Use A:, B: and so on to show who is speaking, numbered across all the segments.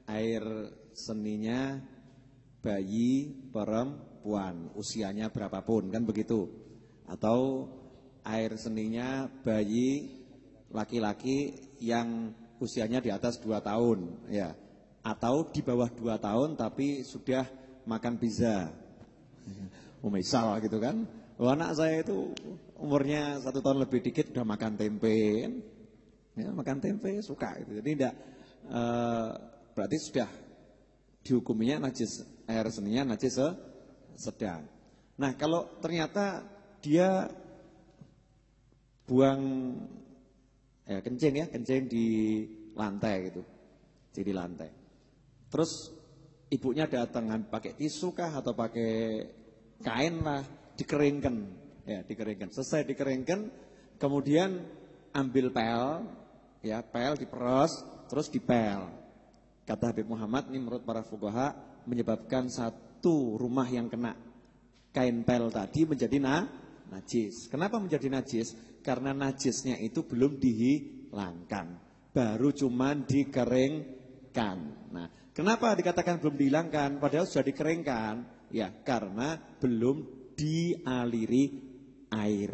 A: air seninya bayi perempuan usianya berapapun, kan begitu. Atau air seninya bayi laki-laki yang usianya di atas 2 tahun ya. Atau di bawah 2 tahun tapi sudah makan pizza. Misal gitu kan. Anak saya itu umurnya 1 tahun lebih dikit udah makan tempe kan? Ya, makan tempe suka gitu. Jadi tidak berarti sudah dihukuminya najis, air seninya najis sedang. Nah, kalau ternyata dia buang kencing di lantai gitu. Jadi lantai. Terus ibunya datang pakai tisu kah atau pakai kain lah, dikeringkan. Ya, dikeringkan. Selesai dikeringkan, kemudian ambil pel, ya, pel diperos, terus dipel. Kata Habib Muhammad, ini menurut para fuqaha menyebabkan satu rumah yang kena kain pel tadi menjadi najis. Kenapa menjadi najis? Karena najisnya itu belum dihilangkan, baru cuman dikeringkan. Nah, kenapa dikatakan belum dihilangkan padahal sudah dikeringkan? Ya, karena belum dialiri air.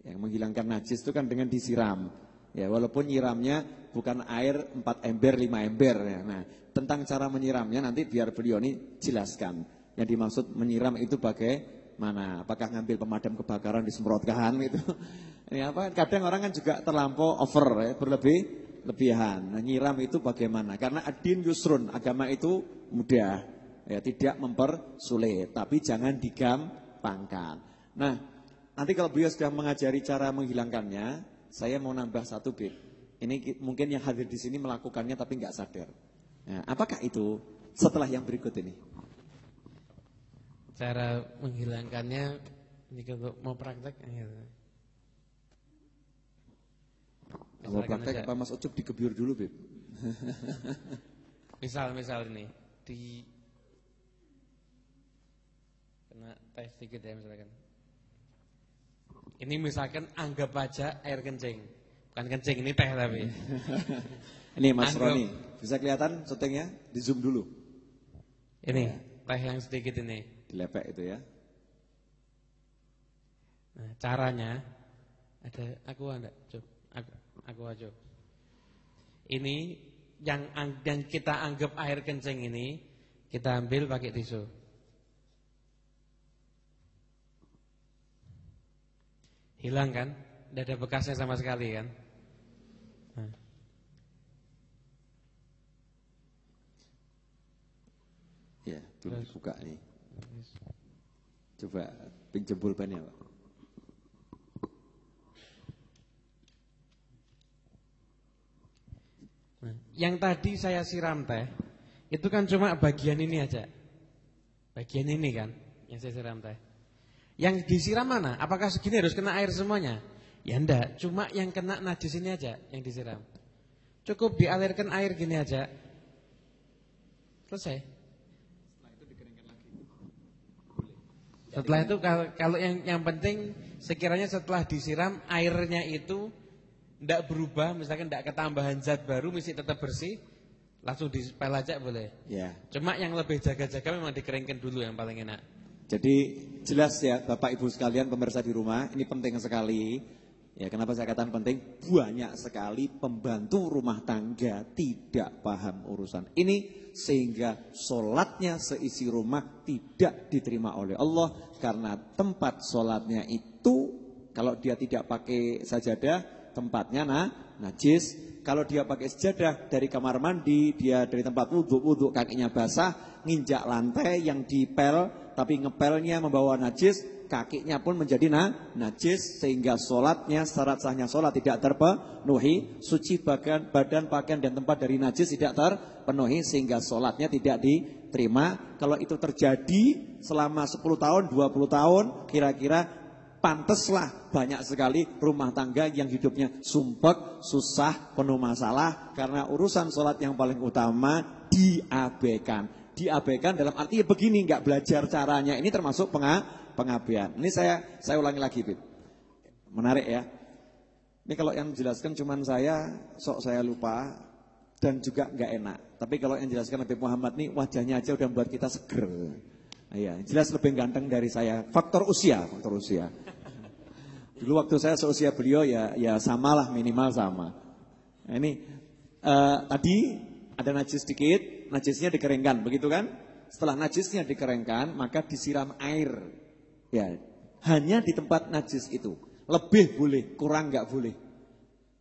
A: Yang menghilangkan najis itu kan dengan disiram. Ya, walaupun nyiramnya bukan air 4 ember, 5 ember ya. Nah, tentang cara menyiramnya nanti biar beliau ini jelaskan. Yang dimaksud menyiram itu bagaimana? Apakah ngambil pemadam kebakaran disemprotkan gitu? Ya, apa? Kadang orang kan juga terlampau over ya, berlebihan. Nah, nyiram itu bagaimana? Karena ad-din yusrun, agama itu mudah. Ya, tidak mempersulit, tapi jangan digampangkan. Nah, nanti kalau beliau sudah mengajari cara menghilangkannya, saya mau nambah satu bit. Ini mungkin yang hadir di sini melakukannya tapi nggak sadar. Nah, apakah itu setelah yang berikut ini?
B: Cara menghilangkannya, jika mau praktek,
A: Mau praktek apa Mas Ucup dikebyur dulu, Beb?
B: Misal ini kena teh sedikit ya misalkan. Ini misalkan anggap aja air kencing. Bukan kencing, ini teh tapi.
A: Ini Mas Roni, bisa kelihatan syutingnya? Di zoom dulu.
B: Ini ya, teh yang sedikit ini.
A: Dilepek itu ya.
B: Nah, caranya ada aku aja. Ini yang kita anggap air kencing ini kita ambil pakai tisu. Hilang kan? Tidak ada bekasnya sama sekali kan? Nah.
A: Ya, belum dibuka nih. Coba pinjam pulpennya, Pak.
B: Nah, yang tadi saya siram teh, itu kan cuma bagian ini aja. Bagian ini kan yang saya siram teh. Yang disiram mana? Apakah segini harus kena air semuanya? Ya enggak, cuma yang kena najis ini aja yang disiram. Cukup dialirkan air gini aja. Selesai.
A: Setelah itu dikeringkan lagi.
B: Setelah itu kalau yang penting sekiranya setelah disiram airnya itu enggak berubah, misalkan enggak ketambahan zat baru, mesti tetap bersih, langsung dipel aja boleh.
A: Ya.
B: Cuma yang lebih jaga-jaga memang dikeringkan dulu yang paling enak.
A: Jadi jelas ya Bapak Ibu sekalian pemirsa di rumah, ini penting sekali. Ya, kenapa saya katakan penting? Banyak sekali pembantu rumah tangga tidak paham urusan ini sehingga sholatnya seisi rumah tidak diterima oleh Allah karena tempat sholatnya itu kalau dia tidak pakai sajadah tempatnya najis. Kalau dia pakai sajadah dari kamar mandi, dia dari tempat wudhu kakinya basah, nginjak lantai yang dipel tapi ngepelnya membawa najis, kakinya pun menjadi najis sehingga sholatnya, syarat sahnya sholat tidak terpenuhi, suci badan, pakaian dan tempat dari najis tidak terpenuhi sehingga sholatnya tidak diterima. Kalau itu terjadi selama 10 tahun, 20 tahun, kira-kira pantaslah banyak sekali rumah tangga yang hidupnya sumpek, susah, penuh masalah karena urusan sholat yang paling utama diabaikan. Diabaikan dalam arti begini, nggak belajar caranya. Ini termasuk pengabaian. Ini saya ulangi lagi, Bib. Menarik ya. Ini kalau yang menjelaskan cuman saya lupa. dan juga nggak enak. Tapi kalau yang jelaskan Habib Muhammad nih wajahnya aja udah membuat kita seger. Iya, jelas lebih ganteng dari saya. Faktor usia. Dulu waktu saya seusia beliau ya samalah, minimal sama. Nah, ini tadi ada najis sedikit, najisnya dikeringkan, begitu kan? Setelah najisnya dikeringkan, maka disiram air. Ya, hanya di tempat najis itu. Lebih boleh, kurang nggak boleh.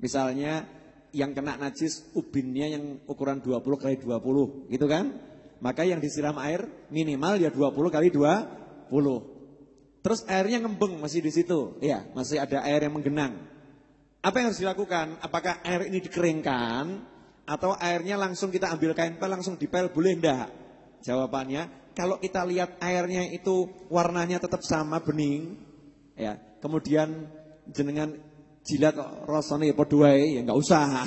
A: Misalnya yang kena najis ubinnya yang ukuran 20 kali 20, gitu kan? Maka yang disiram air minimal ya 20 kali 20. Terus airnya ngembeng masih di situ. Ya, masih ada air yang menggenang. Apa yang harus dilakukan? Apakah air ini dikeringkan atau airnya langsung kita ambil kain pel langsung dipel, boleh enggak? Jawabannya, kalau kita lihat airnya itu warnanya tetap sama bening, ya. Kemudian jenengan jilat rasane padha wae, ya enggak usah.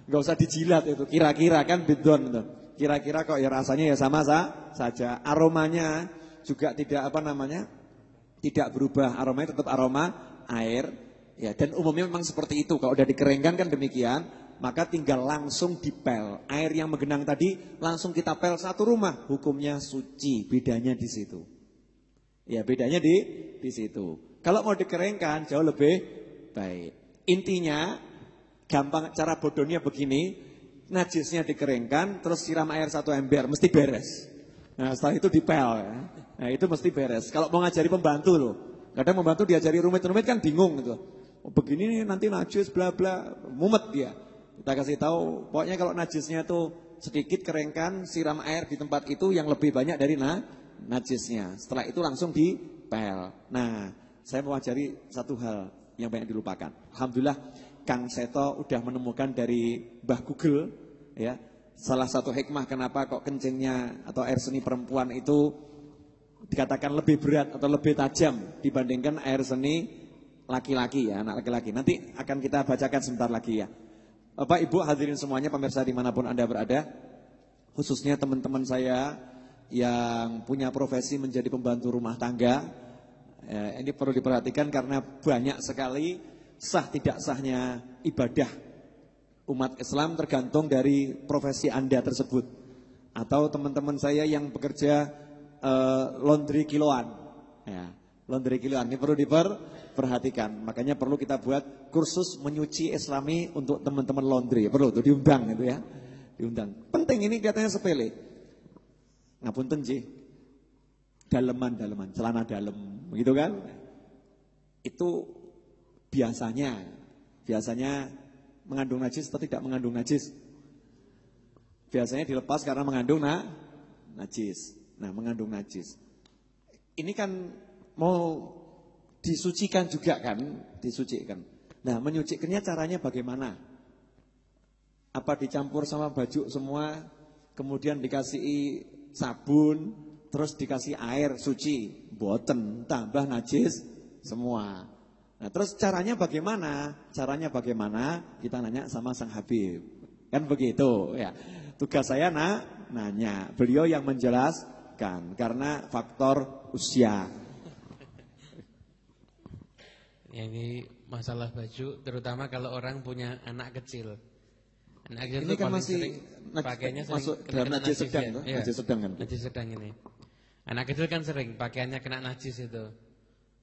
A: Enggak usah dijilat itu. Kira-kira kan bidon itu. Kira-kira kok ya rasanya ya sama saja. Aromanya juga tidak tidak berubah, aromanya tetap aroma air, ya. Dan umumnya memang seperti itu. Kalau udah dikeringkan kan demikian, maka tinggal langsung dipel. Air yang menggenang tadi langsung kita pel satu rumah, hukumnya suci. Bedanya di situ. Ya, bedanya di situ. Kalau mau dikeringkan jauh lebih baik. Intinya gampang, cara bodohnya begini, najisnya dikeringkan, terus siram air 1 ember, mesti beres. Nah, setelah itu dipel, ya. Nah, itu mesti beres. Kalau mau ngajari pembantu loh, kadang pembantu diajari rumit-rumit kan bingung gitu. Oh, begini nih nanti najis bla bla, mumet dia. Kita kasih tahu, pokoknya kalau najisnya tuh sedikit keringkan, siram air di tempat itu yang lebih banyak dari najisnya. Setelah itu langsung dipel. Nah, saya mau ajari satu hal yang banyak dilupakan. Alhamdulillah Kang Seto udah menemukan dari Mbah Google, ya. Salah satu hikmah kenapa kok kencingnya atau air seni perempuan itu dikatakan lebih berat atau lebih tajam dibandingkan air seni laki-laki, ya, anak laki-laki. Nanti akan kita bacakan sebentar lagi, ya. Bapak Ibu hadirin semuanya, pemirsa dimanapun Anda berada, khususnya teman-teman saya yang punya profesi menjadi pembantu rumah tangga, ini perlu diperhatikan karena banyak sekali sah tidak sahnya ibadah umat Islam tergantung dari profesi Anda tersebut. Atau teman-teman saya yang bekerja laundry kiloan, ya, laundry kiloan ini perlu diperhatikan. Makanya perlu kita buat kursus menyuci Islami untuk teman-teman laundry. Perlu tuh diundang itu, ya, diundang. Penting, ini katanya sepele. Ngapunten sih, daleman celana dalam, begitu kan? Itu biasanya mengandung najis atau tidak mengandung najis? Biasanya dilepas karena mengandung najis. Nah, mengandung najis. Ini kan mau disucikan juga kan? Disucikan. Nah, menyucikannya caranya bagaimana? Apa dicampur sama baju semua, kemudian dikasih sabun, terus dikasih air suci? Boten, tambah najis semua. Nah, terus caranya bagaimana? Caranya bagaimana? Kita nanya sama Sang Habib. Kan begitu, ya. Tugas saya nanya, beliau yang menjelaskan karena faktor usia.
B: Ya, ini masalah baju, terutama kalau orang punya anak kecil. Anak kecil
A: ini
B: itu
A: kan
B: paling
A: masih
B: sering pakainya
A: masuk dalam najis sedang, ya. Najis sedang kan?
B: Najis sedang ini. Anak kecil kan sering pakaiannya kena najis itu.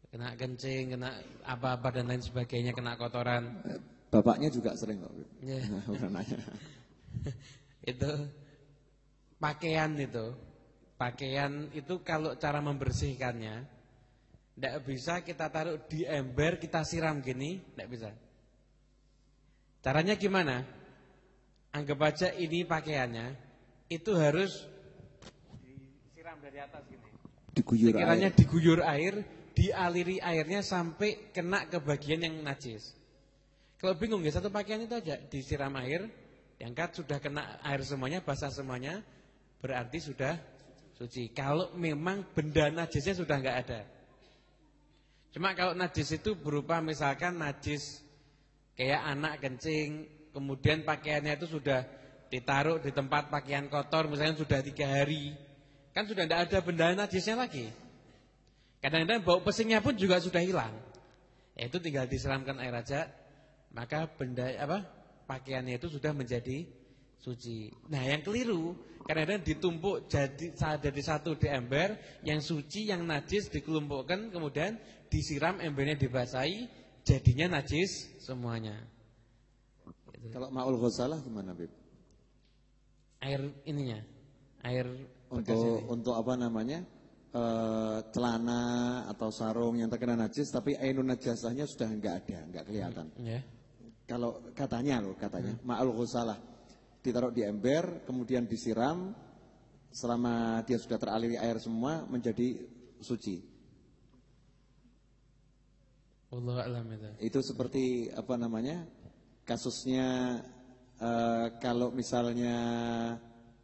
B: Kena kencing, kena apa-apa dan lain sebagainya, kena kotoran.
A: Bapaknya juga sering kok.
B: Ya.
A: Itu
B: pakaian itu kalau cara membersihkannya tidak bisa kita taruh di ember, kita siram gini, tidak bisa. Caranya gimana? Anggap aja ini pakaiannya, itu harus disiram dari atas gini. Sekiranya diguyur air, dialiri airnya sampai kena ke bagian yang najis. Kalau bingung ya satu pakaian itu aja, disiram air, diangkat sudah kena air semuanya, basah semuanya, berarti sudah suci. Kalau memang benda najisnya sudah enggak ada. Cuma kalau najis itu berupa misalkan najis kayak anak kencing, kemudian pakaiannya itu sudah ditaruh di tempat pakaian kotor, misalnya sudah 3 hari, kan sudah enggak ada benda najisnya lagi. Kadang-kadang bau pesingnya pun juga sudah hilang. Ya, itu tinggal disiramkan air aja, maka pakaiannya itu sudah menjadi suci. Nah, yang keliru kadang-kadang ditumpuk jadi satu di ember, yang suci, yang najis dikelompokkan, kemudian disiram, embernya dibasahi, jadinya najis semuanya. Gitu.
A: Kalau ma'ul ghusalah gimana, Bib?
B: Air ininya, air
A: untuk apa namanya? Celana atau sarung yang terkena najis tapi ainun najasahnya sudah enggak ada, enggak kelihatan.
B: Yeah.
A: Kalau katanya ma'ul ghusalah ditaruh di ember, kemudian disiram, selama dia sudah teraliri air semua menjadi suci.
B: Wallahu a'lam itu.
A: Itu seperti apa namanya? Kasusnya kalau misalnya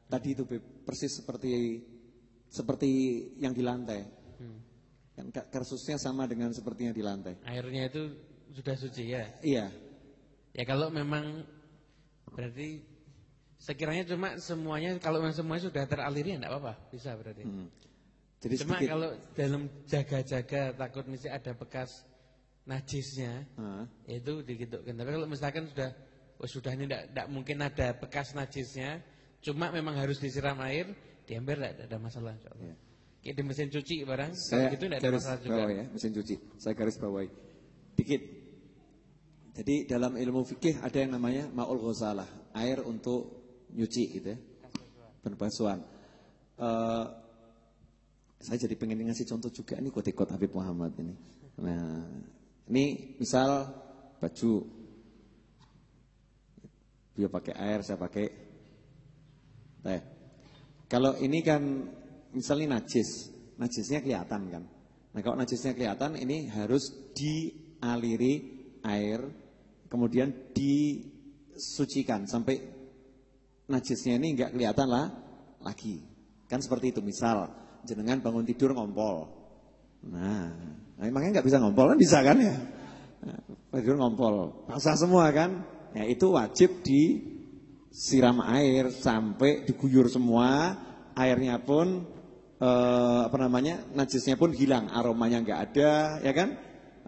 A: tadi itu persis seperti yang di lantai. Kan kasusnya sama dengan seperti yang di lantai.
B: Airnya itu sudah suci ya?
A: Iya.
B: Ya kalau memang berarti sekiranya cuma semuanya, kalau memang semuanya sudah teraliri ya enggak apa-apa, bisa berarti.
A: Jadi
B: cuma
A: sedikit,
B: kalau dalam jaga-jaga takut mesti ada bekas najisnya, itu dikitupkan. Tapi kalau misalkan sudah ini enggak mungkin ada bekas najisnya, cuma memang harus disiram air, di ember enggak ada masalah insyaallah. Ya. Kayak di mesin cuci barang, kalau gitu enggak ada masalah juga.
A: Ya, mesin cuci. Saya garis bawahi dikit. Jadi dalam ilmu fikih ada yang namanya ma'ul ghusalah, air untuk nyuci gitu ya. Perbasuhan. Saya jadi pengen ngasih contoh juga ini ikut Habib Muhammad ini. Nah, ini misal baju dia pakai air, saya pakai teh. Kalau ini kan misalnya najisnya kelihatan kan. Nah kalau najisnya kelihatan ini harus dialiri air, kemudian disucikan sampai najisnya ini enggak kelihatan lagi. Kan seperti itu, misal jenengan bangun tidur ngompol. Nah emangnya enggak bisa ngompol kan, bisa kan ya. Nah, tidur ngompol, basah semua kan. Ya itu wajib disiram air sampai diguyur semua, airnya pun najisnya pun hilang, aromanya enggak ada, ya kan?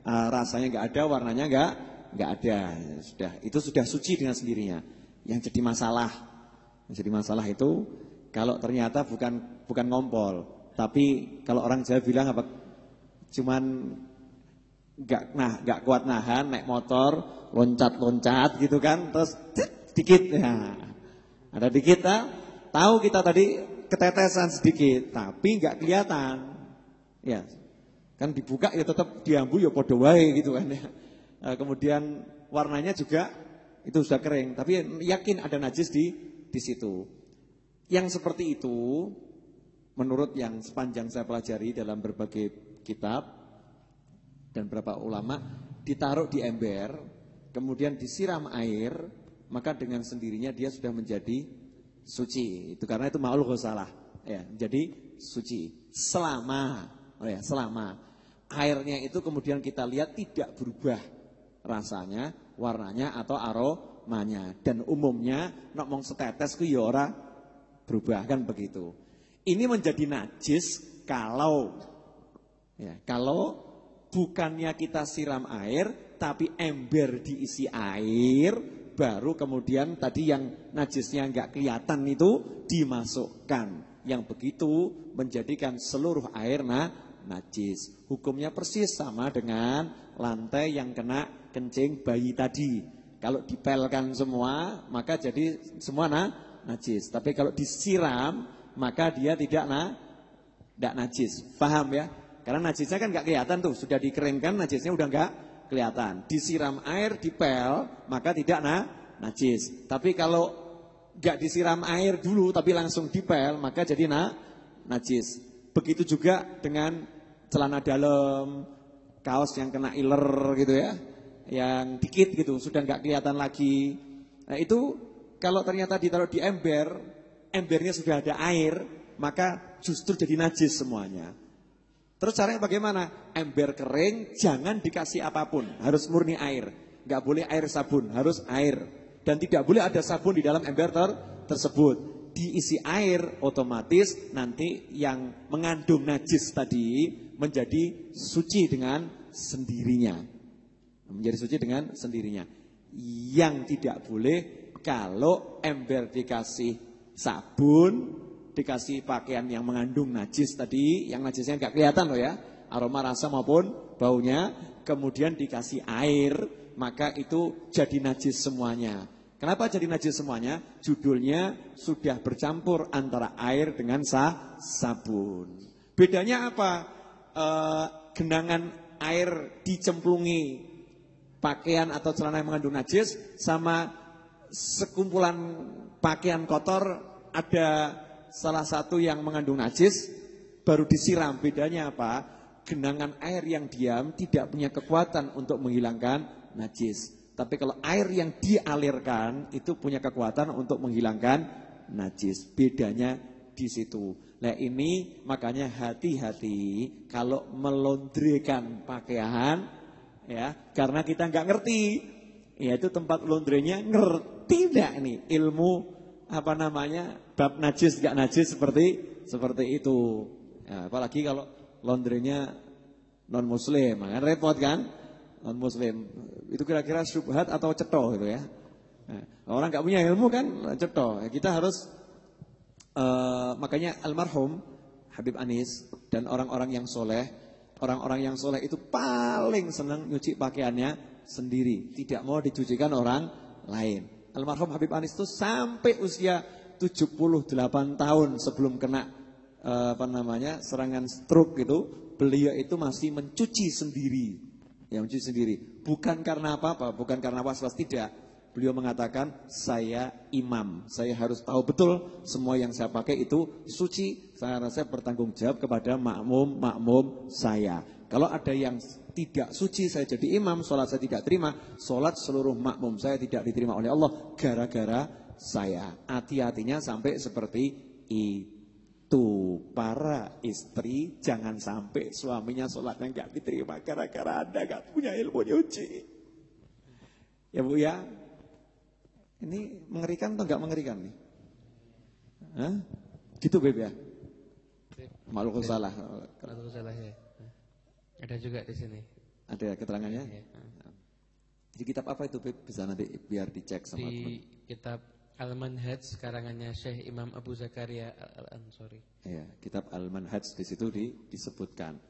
A: Rasanya enggak ada, warnanya enggak ada. Sudah, itu sudah suci dengan sendirinya. Yang jadi masalah itu kalau ternyata bukan ngompol, tapi kalau orang Jawa bilang apa? Cuman enggak kuat nahan, naik motor, loncat-loncat gitu kan, terus sedikit ya. Ada dikit tahu kita tadi ketetesan sedikit, tapi enggak kelihatan. Ya. Kan dibuka ya tetap diambu ya padha wae gitu kan ya. Kemudian warnanya juga itu sudah kering, tapi yakin ada najis di situ. Yang seperti itu menurut yang sepanjang saya pelajari dalam berbagai kitab dan beberapa ulama, ditaruh di ember, kemudian disiram air, maka dengan sendirinya dia sudah menjadi suci. Itu karena itu ma'ul ghusalah, ya, jadi suci selama airnya itu kemudian kita lihat tidak berubah rasanya, warnanya atau aromanya, dan umumnya nek mong setetes ku ya ora berubah kan begitu. Ini menjadi najis kalau bukannya kita siram air, tapi ember diisi air, baru kemudian tadi yang najisnya enggak kelihatan itu dimasukkan. Yang begitu menjadikan seluruh air najis. Hukumnya persis sama dengan lantai yang kena kencing bayi tadi. Kalau dipelkan semua, maka jadi semua najis. Tapi kalau disiram, maka dia tidak najis. Paham ya? Karena najisnya kan enggak kelihatan tuh, sudah dikeringkan najisnya udah enggak kelihatan. Disiram air, dipel, maka tidak najis. Tapi kalau enggak disiram air dulu tapi langsung dipel, maka jadi najis. Begitu juga dengan celana dalam, kaos yang kena iler gitu ya, yang dikit gitu, sudah enggak kelihatan lagi. Nah itu kalau ternyata ditaruh di ember, embernya sudah ada air, maka justru jadi najis semuanya. Terus caranya bagaimana? Ember kering, jangan dikasih apapun, harus murni air. Enggak boleh air sabun, harus air. Dan tidak boleh ada sabun di dalam ember tersebut. Diisi air, otomatis nanti yang mengandung najis tadi menjadi suci dengan sendirinya. Menjadi suci dengan sendirinya. Yang tidak boleh kalau ember dikasih sabun, dikasih pakaian yang mengandung najis tadi, yang najisnya nggak kelihatan loh ya, aroma, rasa maupun baunya, kemudian dikasih air, maka itu jadi najis semuanya. Kenapa jadi najis semuanya? Judulnya sudah bercampur antara air dengan sabun. Bedanya apa? Genangan air dicemplungi pakaian atau celana yang mengandung najis sama sekumpulan pakaian kotor ada salah satu yang mengandung najis baru disiram. Bedanya apa? Genangan air yang diam tidak punya kekuatan untuk menghilangkan najis. Tapi kalau air yang dialirkan itu punya kekuatan untuk menghilangkan najis. Bedanya di situ. Nah ini makanya hati-hati kalau melondrekan pakaian, ya, karena kita nggak ngerti. Ya itu tempat laundrynya ngerti tidak nih ilmu apa namanya bab najis nggak najis seperti itu. Ya, apalagi kalau laundrynya non muslim, kan repot kan? Non muslim itu kira-kira syubhat atau cetoh gitu ya. Nah, orang nggak punya ilmu kan cetoh. Ya, kita harus makanya almarhum Habib Anis dan orang-orang yang soleh, orang-orang yang soleh itu paling senang nyuci pakaiannya sendiri, tidak mau dicucikan orang lain. Almarhum Habib Anis itu sampai usia 78 tahun sebelum kena serangan stroke itu, beliau itu masih mencuci sendiri. Ya, mencuci sendiri. Bukan karena apa-apa, bukan karena was-was, tidak. Beliau mengatakan, saya imam, saya harus tahu betul semua yang saya pakai itu suci. Saya rasa bertanggung jawab kepada makmum saya. Kalau ada yang tidak suci, saya jadi imam, sholat saya tidak terima, sholat seluruh makmum saya tidak diterima oleh Allah gara-gara saya. Hati-hatinya sampai seperti itu. Para istri jangan sampai suaminya sholatnya nggak diterima gara-gara Anda nggak punya ilmu nyuci. Ya Bu ya. Ini mengerikan atau enggak mengerikan nih? Hah? Gitu Beb ya? Makhluk salah.
B: Makhluk salah ya. Ada juga di sini.
A: Ada keterangannya?
B: Ya.
A: Di kitab apa itu Beb? Bisa nanti biar dicek sama teman.
B: Di kitab Al-Manhaj karangannya Syekh Imam Abu Zakaria Al-Ansori.
A: Iya, kitab Al-Manhaj di situ disebutkan.